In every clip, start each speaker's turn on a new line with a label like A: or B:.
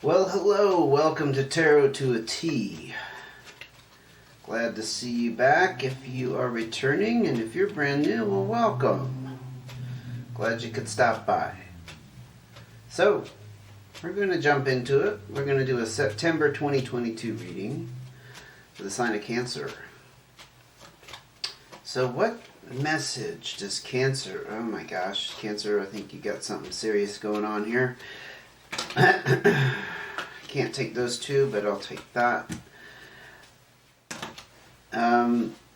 A: Well, hello, welcome to Tarot to a T. Glad to see you back if you are returning, and if you're brand new, well, welcome. Glad you could stop by. So, we're going to jump into it. We're going to do a September 2022 reading for the sign of Cancer. So what message does Cancer, oh my gosh, Cancer, I think you got something serious going on here. Can't take those two, but I'll take that.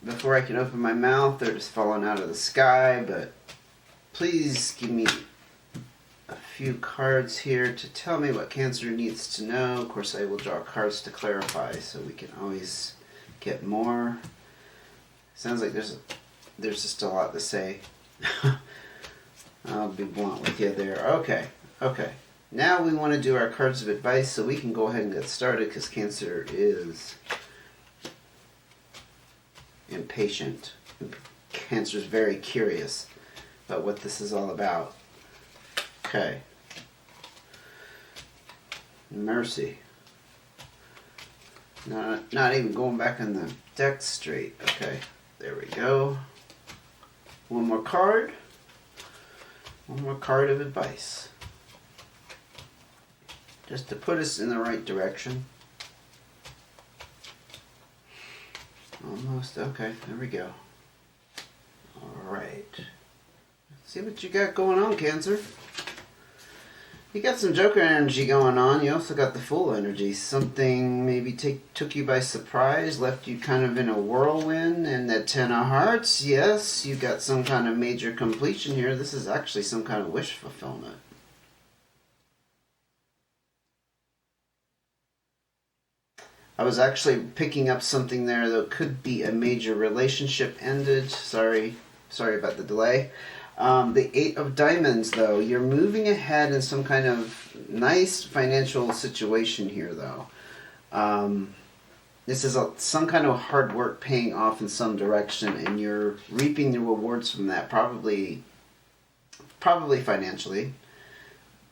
A: Before I can open my mouth, they're just falling out of the sky, but please give me a few cards here to tell me what Cancer needs to know. Of course, I will draw cards to clarify, so we can always get more. Sounds like there's just a lot to say. I'll be blunt with you there. Okay. Now we want to do our cards of advice, so we can go ahead and get started, because Cancer is impatient. Cancer is very curious about what this is all about. Okay. Mercy. Not even going back in the deck straight. Okay, there we go. One more card. One more card of advice. Just to put us in the right direction. Almost. Okay, there we go. Alright. See what you got going on, Cancer. You got some Joker energy going on. You also got the Fool energy. Something maybe took you by surprise, left you kind of in a whirlwind. And that Ten of Hearts, yes, you got some kind of major completion here. This is actually some kind of wish fulfillment. I was actually picking up something there that could be a major relationship ended. Sorry about the delay. The Eight of Diamonds, though. You're moving ahead in some kind of nice financial situation here, though. This is some kind of hard work paying off in some direction, and you're reaping the rewards from that, probably financially,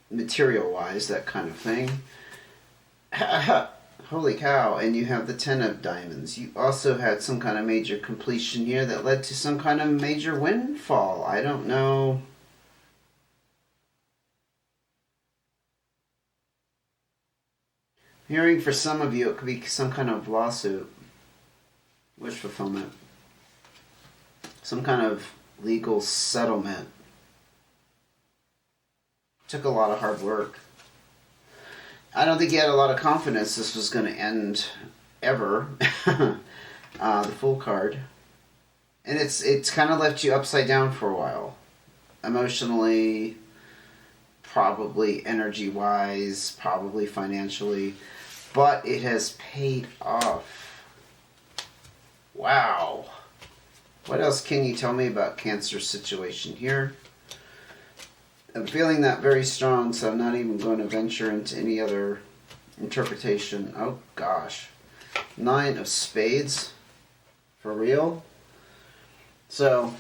A: material-wise, that kind of thing. Holy cow, and you have the Ten of Diamonds. You also had some kind of major completion here that led to some kind of major windfall. I don't know. Hearing for some of you, it could be some kind of lawsuit. Wish fulfillment. Some kind of legal settlement. Took a lot of hard work. I don't think you had a lot of confidence this was going to end ever. The Fool card. And it's kind of left you upside down for a while. Emotionally, probably energy-wise, probably financially. But it has paid off. Wow. What else can you tell me about Cancer's situation here? I'm feeling that very strong, so I'm not even going to venture into any other interpretation. Oh, gosh. Nine of Spades. For real? So,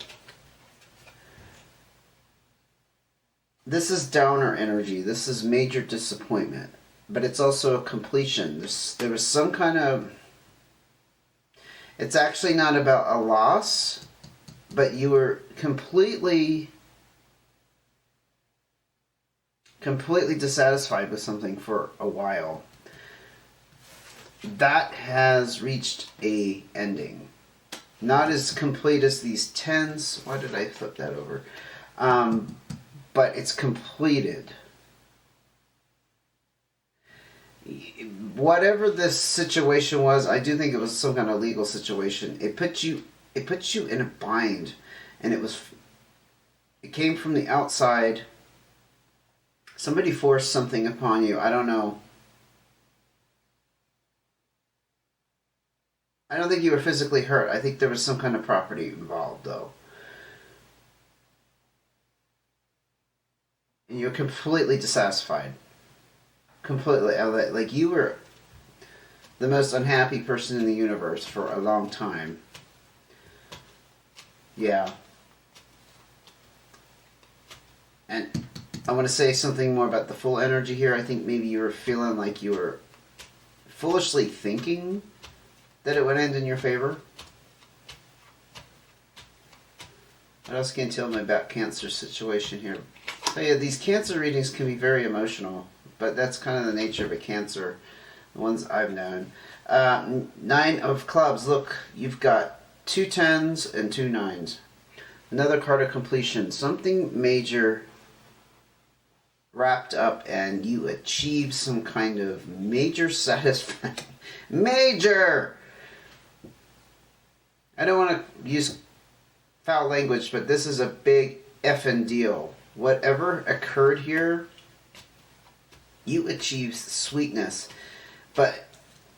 A: this is downer energy. This is major disappointment. But it's also a completion. There was some kind of... It's actually not about a loss, but you were completely dissatisfied with something for a while. That has reached a ending. Not as complete as these tens. Why did I flip that over? But it's completed. Whatever this situation was, I do think it was some kind of legal situation. It puts you in a bind, and it came from the outside. Somebody forced something upon you. I don't know. I don't think you were physically hurt. I think there was some kind of property involved, though. And you're completely dissatisfied. Completely. Like, you were the most unhappy person in the universe for a long time. Yeah. And I want to say something more about the full energy here. I think maybe you were feeling like you were foolishly thinking that it would end in your favor. What else can you tell me about Cancer situation here? So yeah, these Cancer readings can be very emotional, but that's kind of the nature of a Cancer, the ones I've known. 9 of clubs. Look, you've got 2 10s and 2 9s. Another card of completion. Something major wrapped up and you achieve some kind of major satisfaction. Major! I don't want to use foul language, but this is a big effing deal. Whatever occurred here, you achieved sweetness. But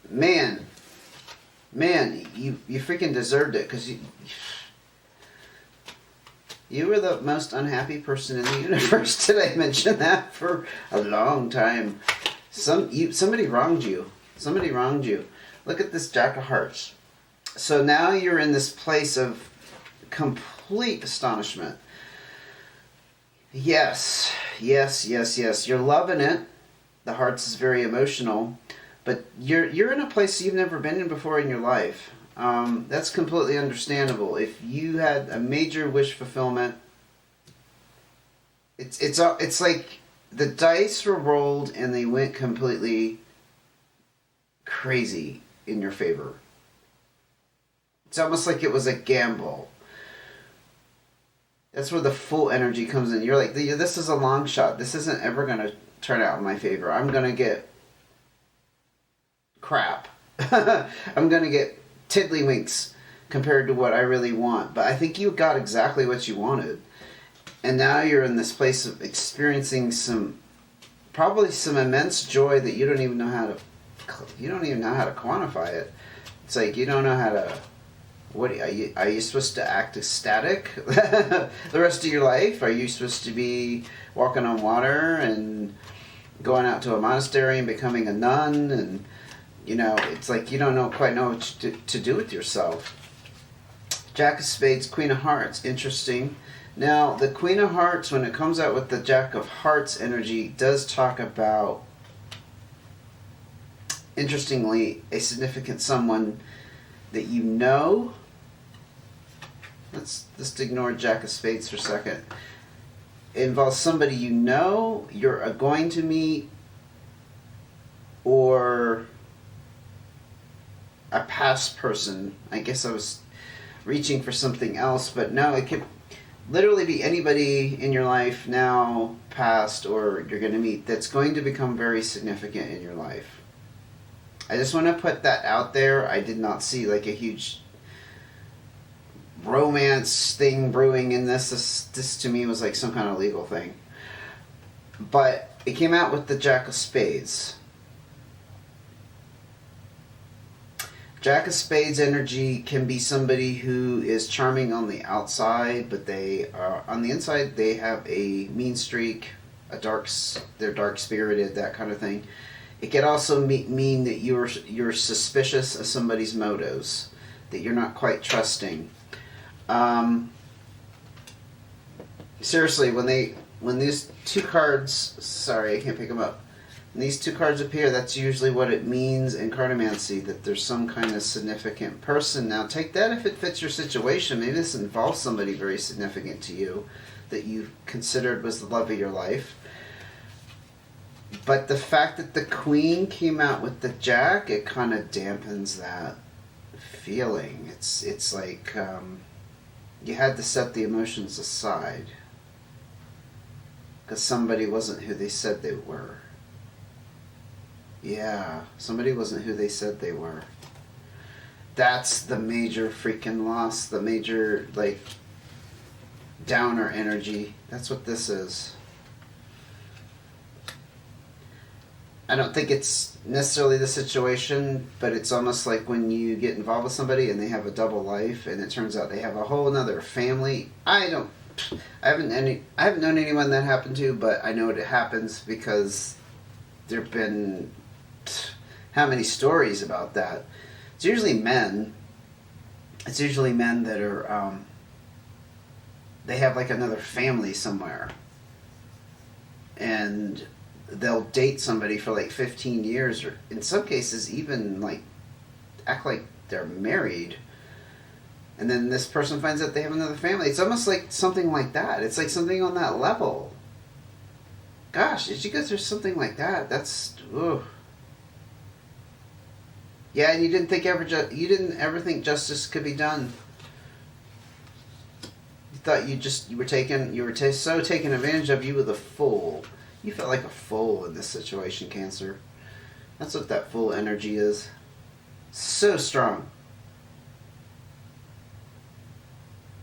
A: man, you freaking deserved it, because you were the most unhappy person in the universe. Did I mention that? For a long time. Somebody wronged you. Somebody wronged you. Look at this Jack of Hearts. So now you're in this place of complete astonishment. Yes. You're loving it. The Hearts is very emotional. But you're in a place you've never been in before in your life. That's completely understandable. If you had a major wish fulfillment, it's like the dice were rolled and they went completely crazy in your favor. It's almost like it was a gamble. That's where the full energy comes in. You're like, this is a long shot. This isn't ever going to turn out in my favor. I'm going to get crap. I'm going to get tiddlywinks compared to what I really want. But I think you got exactly what you wanted. And now you're in this place of experiencing probably some immense joy that you don't even know how to quantify it. It's like you don't know how to. What are you supposed to act ecstatic the rest of your life? Are you supposed to be walking on water and going out to a monastery and becoming a nun? And it's like you don't quite know what to do with yourself. Jack of Spades, Queen of Hearts, interesting. Now the Queen of Hearts, when it comes out with the Jack of Hearts energy, does talk about, interestingly, a significant someone that you know. Let's just ignore Jack of Spades for a second. It involves somebody you know, you're going to meet, or a past person. I guess I was reaching for something else, but no, it could literally be anybody in your life now, past, or you're going to meet that's going to become very significant in your life. I just want to put that out there. I did not see like a huge romance thing brewing in this. This to me was like some kind of legal thing. But it came out with the Jack of Spades. Jack of Spades energy can be somebody who is charming on the outside, but they are on the inside. They have a mean streak, they're dark spirited, that kind of thing. It could also mean that you're suspicious of somebody's motives, that you're not quite trusting. Seriously, when these two cards, sorry, I can't pick them up. When these two cards appear, that's usually what it means in cartomancy, that there's some kind of significant person. Now, take that if it fits your situation. Maybe this involves somebody very significant to you that you considered was the love of your life. But the fact that the Queen came out with the Jack, it kind of dampens that feeling. It's like you had to set the emotions aside because somebody wasn't who they said they were. Yeah, somebody wasn't who they said they were. That's the major freaking loss, the major, like, downer energy. That's what this is. I don't think it's necessarily the situation, but it's almost like when you get involved with somebody and they have a double life and it turns out they have a whole other family. I haven't known anyone that happened to, but I know it happens because there've been how many stories about that. It's usually men. It's usually men that are they have like another family somewhere. and they'll date somebody for like 15 years, or in some cases even like act like they're married, and then this person finds out they have another family. It's almost like something like that. It's like something on that level. Gosh, did you go through something like that? That's ugh. Yeah, and you didn't ever think justice could be done. You thought you were so taken advantage of. You were the fool. You felt like a fool in this situation, Cancer. That's what that fool energy is. So strong.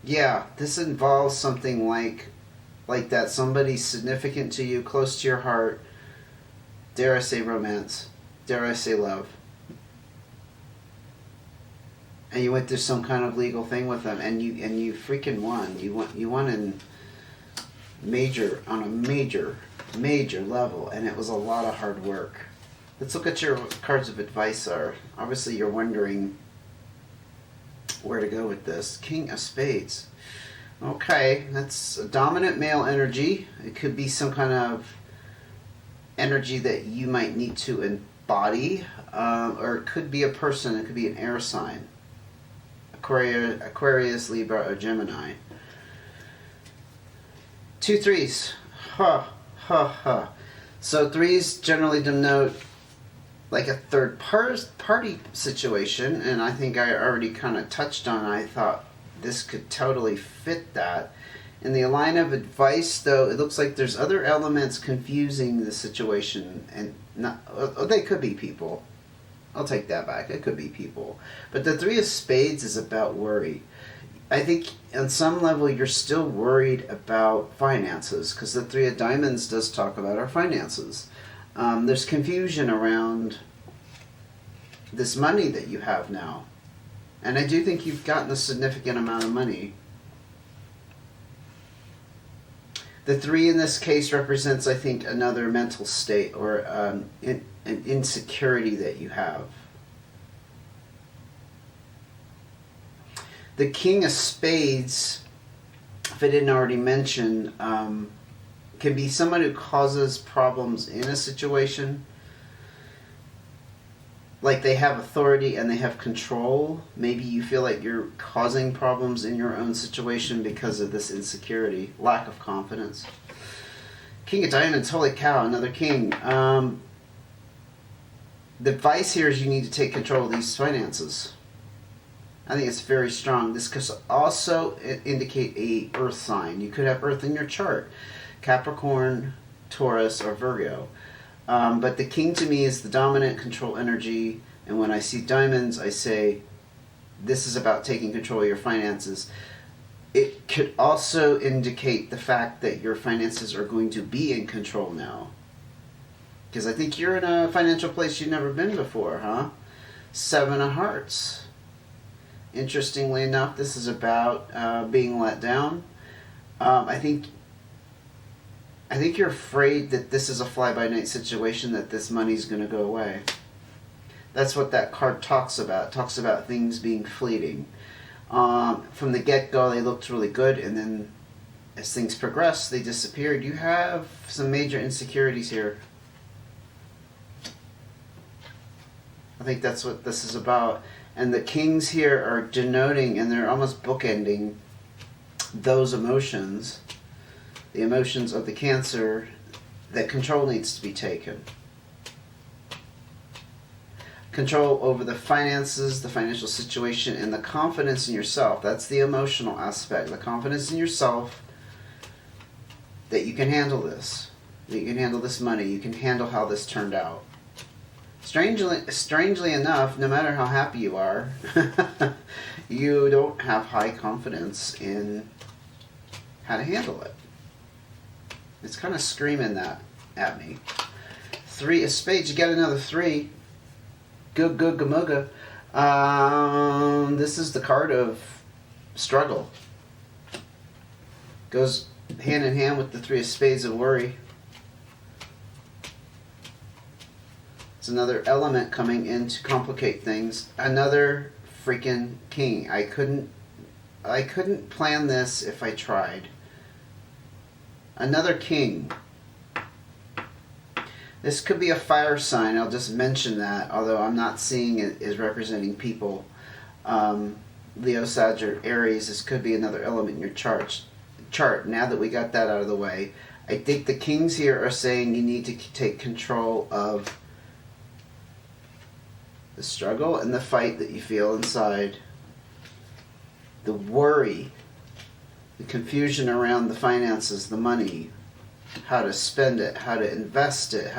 A: Yeah, this involves something like that. Somebody significant to you, close to your heart. Dare I say romance? Dare I say love? And you went through some kind of legal thing with them, and you freaking won. You won on a major level, and it was a lot of hard work. Let's look at your cards of advice. Obviously you're wondering where to go with this. King of Spades. Okay, that's a dominant male energy. It could be some kind of energy that you might need to embody, or it could be a person. It could be an air sign. Aquarius, Libra, or Gemini. 2 3s. So 3s generally denote like a third party situation, and I think I already kind of touched on it. I thought this could totally fit that. In the line of advice, though, it looks like there's other elements confusing the situation, and they could be people. I'll take that back. It could be people. But the 3 of Spades is about worry. I think on some level you're still worried about finances, because the 3 of Diamonds does talk about our finances. There's confusion around this money that you have now. And I do think you've gotten a significant amount of money. The 3 in this case represents, I think, another mental state, or an insecurity that you have. The King of Spades, if I didn't already mention, can be someone who causes problems in a situation. Like they have authority and they have control. Maybe you feel like you're causing problems in your own situation because of this insecurity, lack of confidence. King of Diamonds, holy cow, another king. The advice here is you need to take control of these finances. I think it's very strong. This could also indicate a earth sign. You could have earth in your chart. Capricorn, Taurus, or Virgo. But the king to me is the dominant control energy, and when I see diamonds, I say this is about taking control of your finances. It could also indicate the fact that your finances are going to be in control now. Because I think you're in a financial place you've never been before, huh? 7 of Hearts. Interestingly enough, this is about being let down. I think you're afraid that this is a fly-by-night situation, that this money's going to go away. That's what that card talks about. It talks about things being fleeting. From the get-go, they looked really good, and then as things progressed, they disappeared. You have some major insecurities here. I think that's what this is about. And the kings here are denoting, and they're almost bookending those emotions. The emotions of the Cancer, that control needs to be taken. Control over the finances, the financial situation, and the confidence in yourself. That's the emotional aspect. The confidence in yourself that you can handle this. That you can handle this money. You can handle how this turned out. Strangely enough, no matter how happy you are, you don't have high confidence in how to handle it. It's kind of screaming that at me. 3 of Spades. You got another 3. Good gamuga. This is the card of struggle. Goes hand in hand with the 3 of Spades of worry. It's another element coming in to complicate things. Another freaking king. I couldn't plan this if I tried. Another king. This could be a fire sign. I'll just mention that, although I'm not seeing it as representing people. Leo, Sag, or Aries, this could be another element in your chart. Now that we got that out of the way, I think the kings here are saying you need to take control of the struggle and the fight that you feel inside, the worry, the confusion around the finances, the money, how to spend it, how to invest it,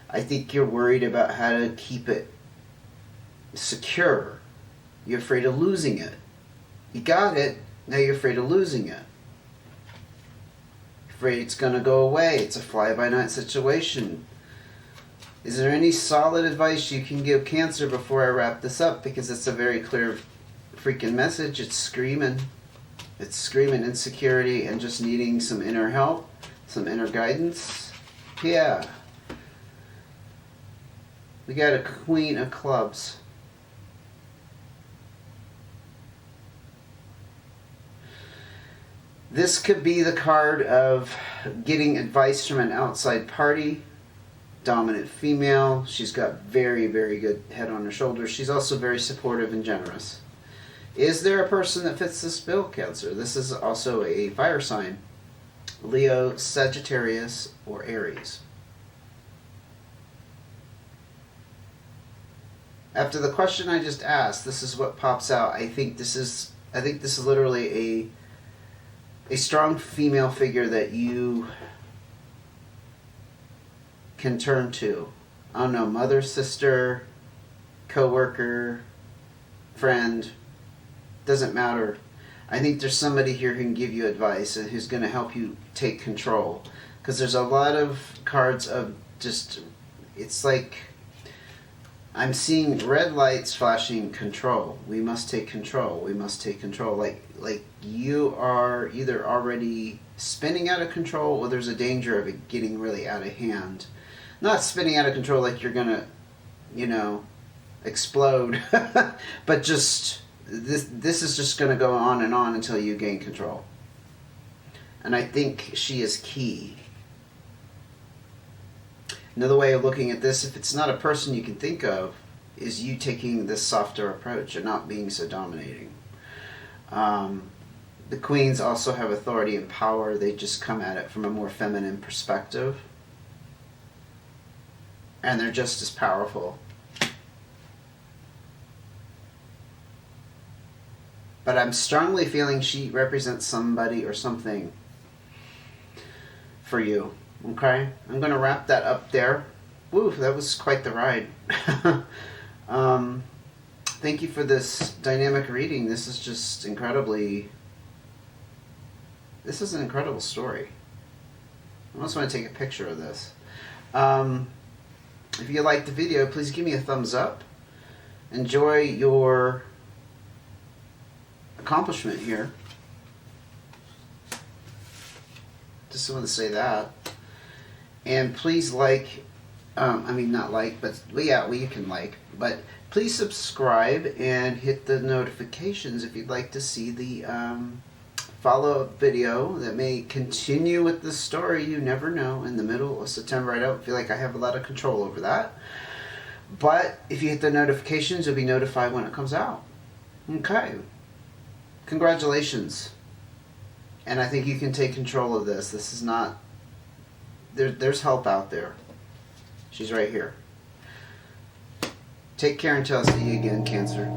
A: I think you're worried about how to keep it secure. You're afraid of losing it. You got it, now you're afraid of losing it. Afraid it's going to go away. It's a fly-by-night situation. Is there any solid advice you can give Cancer before I wrap this up? Because it's a very clear freaking message. It's screaming. It's screaming insecurity and just needing some inner help, some inner guidance. Yeah. We got a Queen of Clubs. This could be the card of getting advice from an outside party. Dominant female. She's got very, very good head on her shoulders. She's also very supportive and generous. Is there a person that fits this bill, Cancer? This is also a fire sign. Leo, Sagittarius, or Aries. After the question I just asked, this is what pops out. I think this is literally a strong female figure that you can turn to. I don't know, mother, sister, co-worker, friend, doesn't matter. I think there's somebody here who can give you advice and who's going to help you take control. Because there's a lot of cards of just, it's like, I'm seeing red lights flashing control. We must take control. We must take control. Like you are either already spinning out of control or there's a danger of it getting really out of hand. Not spinning out of control like you're going to, explode. But just, this is just going to go on and on until you gain control. And I think she is key. Another way of looking at this, if it's not a person you can think of, is you taking this softer approach and not being so dominating. The queens also have authority and power. They just come at it from a more feminine perspective. And they're just as powerful. But I'm strongly feeling she represents somebody or something for you. Okay, I'm going to wrap that up there. Woo, that was quite the ride. Thank you for this dynamic reading. This is just incredibly... This is an incredible story. I almost want to take a picture of this. If you liked the video, please give me a thumbs up. Enjoy your accomplishment here. Just wanted to say that. And please like, not like, but, well, yeah, well, you can like, but please subscribe and hit the notifications if you'd like to see the follow-up video that may continue with the story. You never know. In the middle of September, I don't feel like I have a lot of control over that. But if you hit the notifications, you'll be notified when it comes out. Okay. Congratulations. And I think you can take control of this. This is not... There's help out there. She's right here. Take care until I see you again, Cancer.